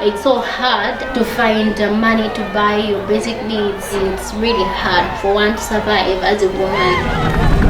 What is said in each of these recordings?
It's so hard to find money to buy your basic needs. It's really hard for one to survive as a woman.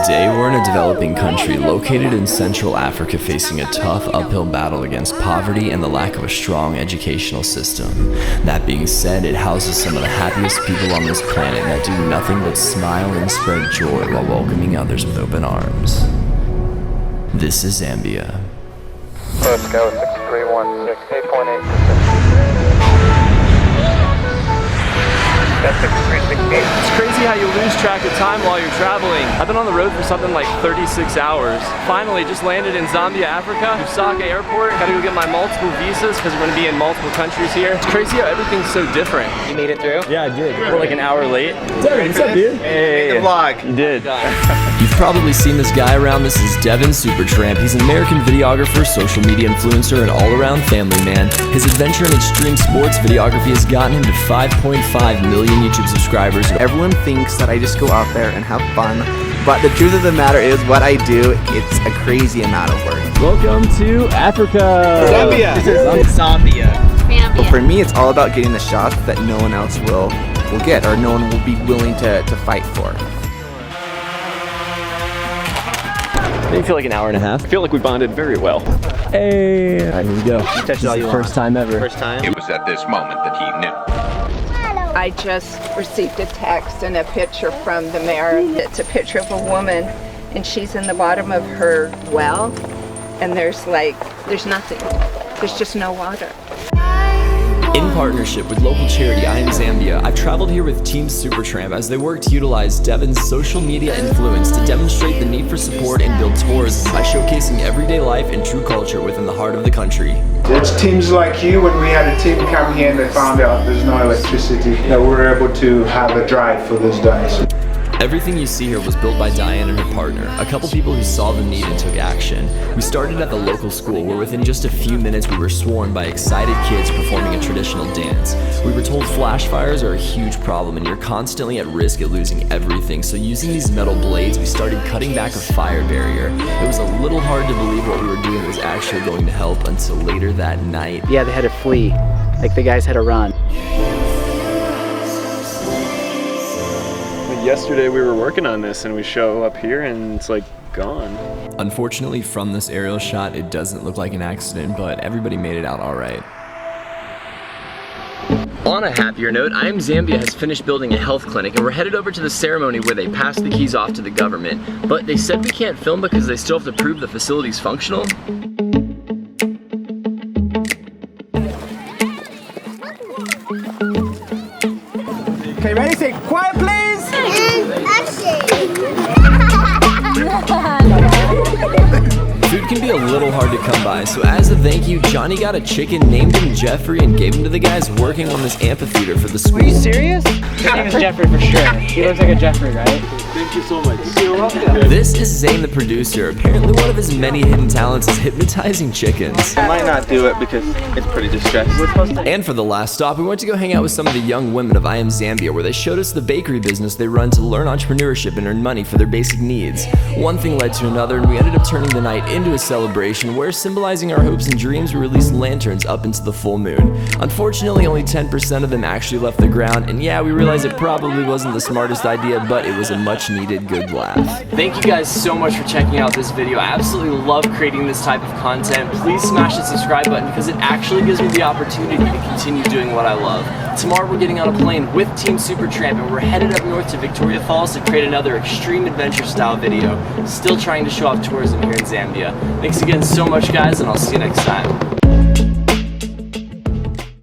Today we're in a developing country located in Central Africa facing a tough uphill battle against poverty and the lack of a strong educational system. That being said, it houses some of the happiest people on this planet that do nothing but smile and spread joy while welcoming others with open arms. This is Zambia. Let's go, 6316, 8.8%. It's crazy how you lose track of time while you're traveling. I've been on the road for something like 36 hours. Finally, just landed in Zambia, Africa, Lusaka Airport. Gotta go get my multiple visas because we're gonna be in multiple countries here. It's crazy how everything's so different. You made it through? Yeah, I did. We're like an hour late. Devin, what's up, dude? Hey. The vlog. You did. You've probably seen this guy around. This is DevinSuperTramp. He's an American videographer, social media influencer, and all-around family man. His adventure in extreme sports videography has gotten him to 5.5 million YouTube subscribers. Everyone thinks that I just go out there and have fun, but the truth of the matter is what I do, it's a crazy amount of work. Welcome to Africa. Zambia. This is Zambia. But for me, it's all about getting the shots that no one else will get, or no one will be willing to fight for. Didn't feel like an hour and a half. I feel like we bonded very well. Hey, all right, here we go. Touch it all you want. First time ever. First time? It was at this moment that he knew. I just received a text and a picture from the mayor. It's a picture of a woman and she's in the bottom of her well and there's nothing. There's just no water. In partnership with local charity I Am Zambia, I've traveled here with TeamSuperTramp as they work to utilize Devin's social media influence to demonstrate the need for support and build tourism by showcasing everyday life and true culture within the heart of the country. It's teams like you. When we had a team come here and they found out there's no electricity, that we're able to have a drive for those days. Everything you see here was built by Diane and her partner, a couple people who saw the need and took action. We started at the local school where within just a few minutes we were swarmed by excited kids performing a traditional dance. We were told flash fires are a huge problem and you're constantly at risk of losing everything, so using these metal blades we started cutting back a fire barrier. It was a little hard to believe what we were doing was actually going to help until later that night. Yeah, they had to flee. Like the guys had to run. Yesterday we were working on this and we show up here and it's like gone. Unfortunately, from this aerial shot, it doesn't look like an accident, but everybody made it out all right. On a happier note, I Am Zambia has finished building a health clinic and we're headed over to the ceremony where they pass the keys off to the government. But they said we can't film because they still have to prove the facility's functional. Okay, ready? Say quiet, please! Food can be a little hard to come by, so as a thank you, Johnny got a chicken, named him Jeffrey, and gave him to the guys working on this amphitheater for the school. Are you serious? His name is Jeffrey for sure. He looks like a Jeffrey, right? Thank you so much. This is Zane the producer. Apparently one of his many hidden talents is hypnotizing chickens. I might not do it because it's pretty distressing. And for the last stop, we went to go hang out with some of the young women of I Am Zambia, where they showed us the bakery business they run to learn entrepreneurship and earn money for their basic needs. One thing led to another, and we ended up turning the night into a celebration where, symbolizing our hopes and dreams, we released lanterns up into the full moon. Unfortunately, only 10% of them actually left the ground, and yeah, we realized it probably wasn't the smartest idea, but it was a much needed good laugh. Thank you guys so much for checking out this video. I absolutely love creating this type of content. Please smash the subscribe button because it actually gives me the opportunity to continue doing what I love. Tomorrow we're getting on a plane with TeamSuperTramp and we're headed up north to Victoria Falls to create another extreme adventure style video. Still trying to show off tourism here in Zambia. Thanks again so much guys, and I'll see you next time.